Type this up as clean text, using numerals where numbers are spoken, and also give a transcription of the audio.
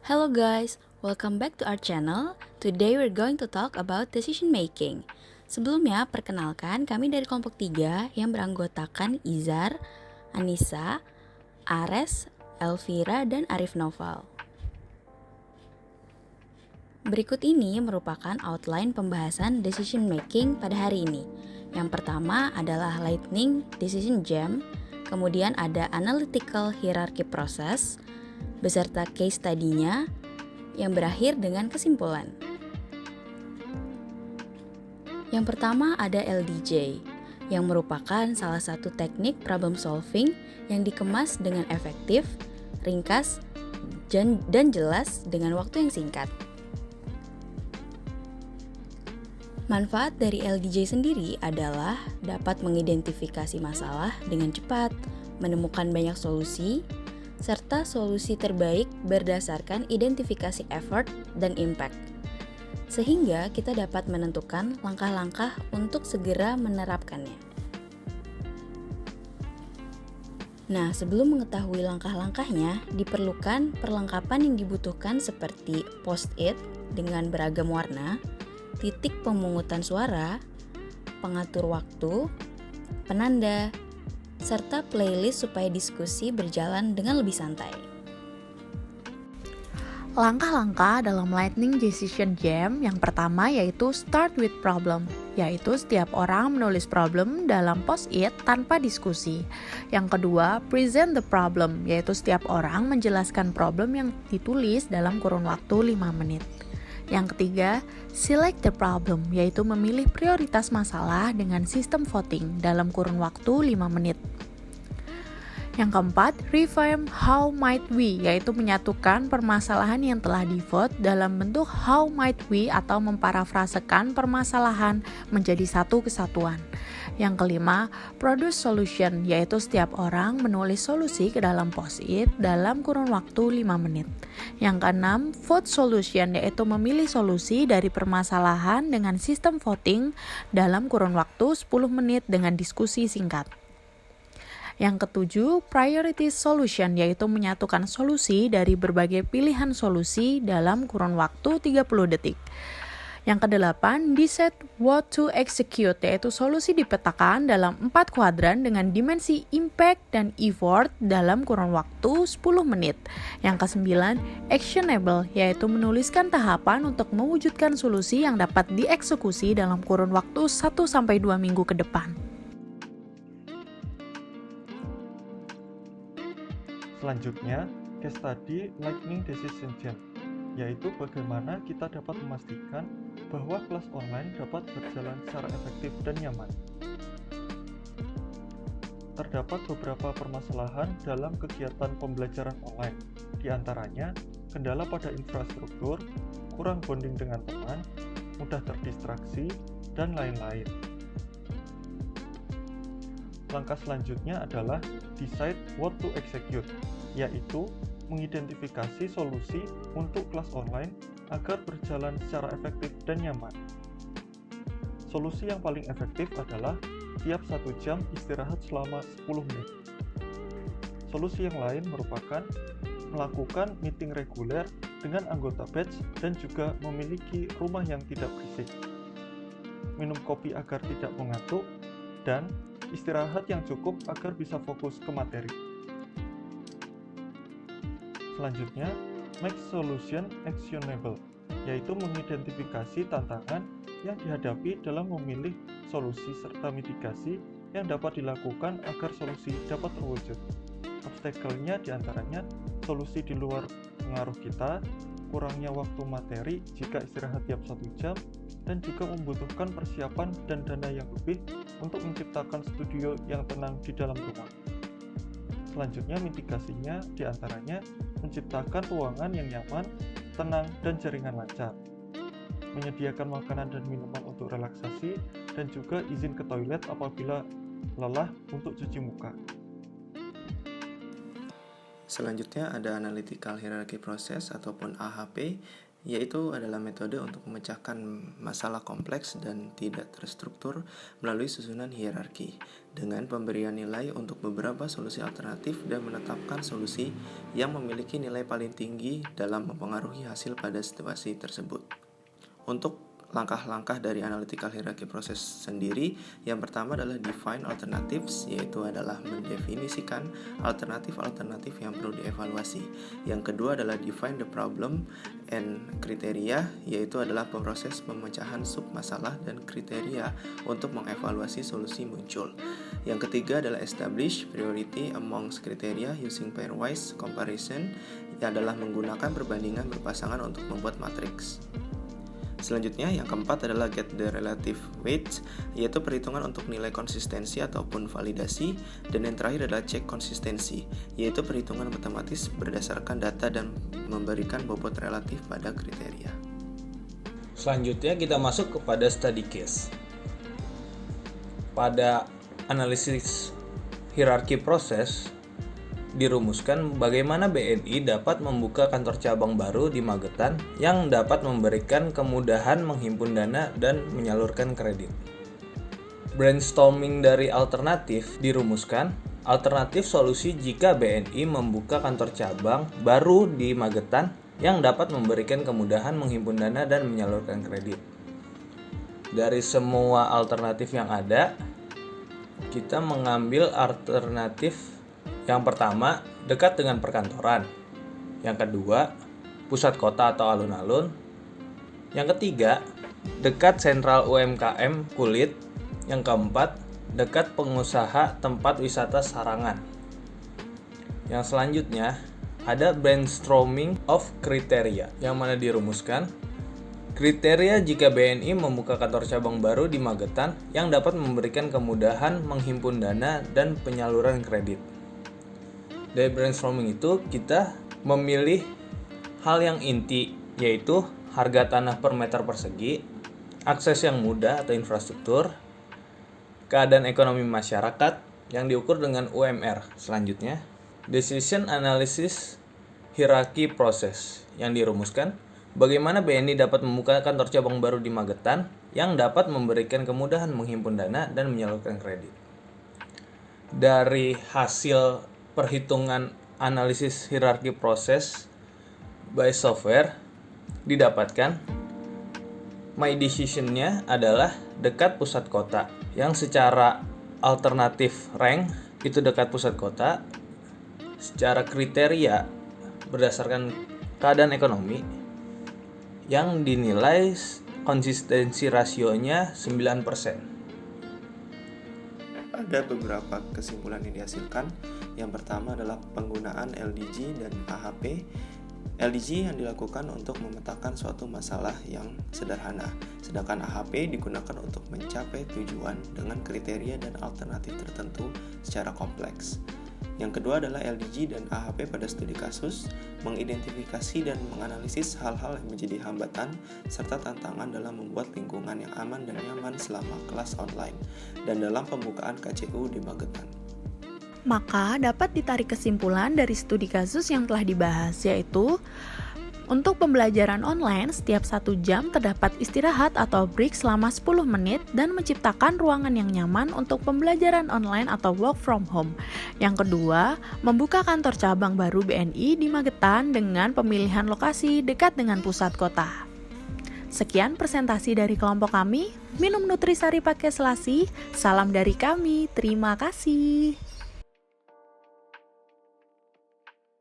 Hello guys, welcome back to our channel. Today we're going to talk about decision making. Sebelumnya, perkenalkan kami dari kelompok 3 yang beranggotakan Izar, Anissa, Ares, Elvira, dan Arif Noval. Berikut ini merupakan outline pembahasan decision making pada hari ini. Yang pertama adalah Lightning Decision Jam, kemudian ada Analytical Hierarchy Process, beserta case study-nya yang berakhir dengan kesimpulan. Yang pertama ada LDJ, yang merupakan salah satu teknik problem solving yang dikemas dengan efektif, ringkas, dan jelas dengan waktu yang singkat. Manfaat dari LDJ sendiri adalah dapat mengidentifikasi masalah dengan cepat, menemukan banyak solusi, serta solusi terbaik berdasarkan identifikasi effort dan impact. Sehingga kita dapat menentukan langkah-langkah untuk segera menerapkannya. Nah, sebelum mengetahui langkah-langkahnya, diperlukan perlengkapan yang dibutuhkan seperti post-it dengan beragam warna, titik pemungutan suara, pengatur waktu, penanda, serta playlist supaya diskusi berjalan dengan lebih santai. Langkah-langkah dalam Lightning Decision Jam yang pertama yaitu start with problem, yaitu setiap orang menulis problem dalam post-it tanpa diskusi. Yang kedua, present the problem, yaitu setiap orang menjelaskan problem yang ditulis dalam kurun waktu 5 menit. Yang ketiga, select the problem, yaitu memilih prioritas masalah dengan sistem voting dalam kurun waktu 5 menit. Yang keempat, reframe how might we, yaitu menyatukan permasalahan yang telah di-vote dalam bentuk how might we atau memparafrasekan permasalahan menjadi satu kesatuan. Yang kelima, produce solution, yaitu setiap orang menulis solusi ke dalam post-it dalam kurun waktu 5 menit. Yang keenam, vote solution, yaitu memilih solusi dari permasalahan dengan sistem voting dalam kurun waktu 10 menit dengan diskusi singkat. Yang ketujuh, priority solution, yaitu menyatukan solusi dari berbagai pilihan solusi dalam kurun waktu 30 detik. Yang kedelapan, decide what to execute, yaitu solusi dipetakan dalam 4 kuadran dengan dimensi impact dan effort dalam kurun waktu 10 menit. Yang kesembilan, actionable, yaitu menuliskan tahapan untuk mewujudkan solusi yang dapat dieksekusi dalam kurun waktu 1-2 minggu ke depan. Selanjutnya, case study Lightning Decision Jam, yaitu bagaimana kita dapat memastikan bahwa kelas online dapat berjalan secara efektif dan nyaman. Terdapat beberapa permasalahan dalam kegiatan pembelajaran online, di antaranya kendala pada infrastruktur, kurang bonding dengan teman, mudah terdistraksi, dan lain-lain. Langkah selanjutnya adalah decide what to execute, yaitu mengidentifikasi solusi untuk kelas online agar berjalan secara efektif dan nyaman. Solusi yang paling efektif adalah tiap 1 jam istirahat selama 10 menit. Solusi yang lain merupakan melakukan meeting reguler dengan anggota batch dan juga memiliki rumah yang tidak berisik, minum kopi agar tidak mengantuk, dan istirahat yang cukup agar bisa fokus ke materi. Selanjutnya, make solution actionable, yaitu mengidentifikasi tantangan yang dihadapi dalam memilih solusi serta mitigasi yang dapat dilakukan agar solusi dapat terwujud. Obstacle-nya diantaranya solusi di luar pengaruh kita, kurangnya waktu materi jika istirahat tiap 1 jam, dan juga membutuhkan persiapan dan dana yang lebih untuk menciptakan studio yang tenang di dalam rumah. Selanjutnya, mitigasinya diantaranya menciptakan ruangan yang nyaman, tenang, dan jaringan lancar, menyediakan makanan dan minuman untuk relaksasi, dan juga izin ke toilet apabila lelah untuk cuci muka. Selanjutnya ada Analytical Hierarchy Process ataupun AHP, yaitu adalah metode untuk memecahkan masalah kompleks dan tidak terstruktur melalui susunan hierarki dengan pemberian nilai untuk beberapa solusi alternatif dan menetapkan solusi yang memiliki nilai paling tinggi dalam mempengaruhi hasil pada situasi tersebut. Untuk langkah-langkah dari analytical hierarchy process sendiri, yang pertama adalah define alternatives, yaitu adalah mendefinisikan alternatif-alternatif yang perlu dievaluasi. Yang kedua adalah define the problem and criteria, yaitu adalah proses pemecahan submasalah dan kriteria untuk mengevaluasi solusi muncul. Yang ketiga adalah establish priority amongst criteria using pairwise comparison, yang adalah menggunakan perbandingan berpasangan untuk membuat matriks. Selanjutnya, yang keempat adalah get the relative weight, yaitu perhitungan untuk nilai konsistensi ataupun validasi. Dan yang terakhir adalah cek konsistensi, yaitu perhitungan matematis berdasarkan data dan memberikan bobot relatif pada kriteria. Selanjutnya kita masuk kepada study case. Pada analisis hierarki proses, dirumuskan bagaimana BNI dapat membuka kantor cabang baru di Magetan yang dapat memberikan kemudahan menghimpun dana dan menyalurkan kredit. Brainstorming dari alternatif dirumuskan, alternatif solusi jika BNI membuka kantor cabang baru di Magetan yang dapat memberikan kemudahan menghimpun dana dan menyalurkan kredit. Dari semua alternatif yang ada, kita mengambil alternatif yang pertama, dekat dengan perkantoran. Yang kedua, pusat kota atau alun-alun. Yang ketiga, dekat sentral UMKM kulit. Yang keempat, dekat pengusaha tempat wisata Sarangan. Yang selanjutnya, ada brainstorming of kriteria, yang mana dirumuskan kriteria jika BNI membuka kantor cabang baru di Magetan yang dapat memberikan kemudahan menghimpun dana dan penyaluran kredit. Dari brainstorming itu kita memilih hal yang inti, yaitu harga tanah per meter persegi, akses yang mudah atau infrastruktur, keadaan ekonomi masyarakat yang diukur dengan UMR. Selanjutnya, decision analysis hierarchy process yang dirumuskan bagaimana BNI dapat membuka kantor cabang baru di Magetan yang dapat memberikan kemudahan menghimpun dana dan menyalurkan kredit. Dari hasil perhitungan analisis hierarki proses by software didapatkan my decision-nya adalah dekat pusat kota, yang secara alternatif rank itu dekat pusat kota, secara kriteria berdasarkan keadaan ekonomi yang dinilai konsistensi rasionya 9%. Ada beberapa kesimpulan yang dihasilkan. Yang pertama adalah penggunaan LDG dan AHP. LDG yang dilakukan untuk memetakan suatu masalah yang sederhana, sedangkan AHP digunakan untuk mencapai tujuan dengan kriteria dan alternatif tertentu secara kompleks. Yang kedua adalah LDG dan AHP pada studi kasus, mengidentifikasi dan menganalisis hal-hal yang menjadi hambatan serta tantangan dalam membuat lingkungan yang aman dan nyaman selama kelas online, dan dalam pembukaan KCU di Magetan. Maka dapat ditarik kesimpulan dari studi kasus yang telah dibahas, yaitu untuk pembelajaran online, setiap 1 jam terdapat istirahat atau break selama 10 menit dan menciptakan ruangan yang nyaman untuk pembelajaran online atau work from home. Yang kedua, membuka kantor cabang baru BNI di Magetan dengan pemilihan lokasi dekat dengan pusat kota. Sekian presentasi dari kelompok kami. Minum nutrisari pakai selasi. Salam dari kami. Terima kasih.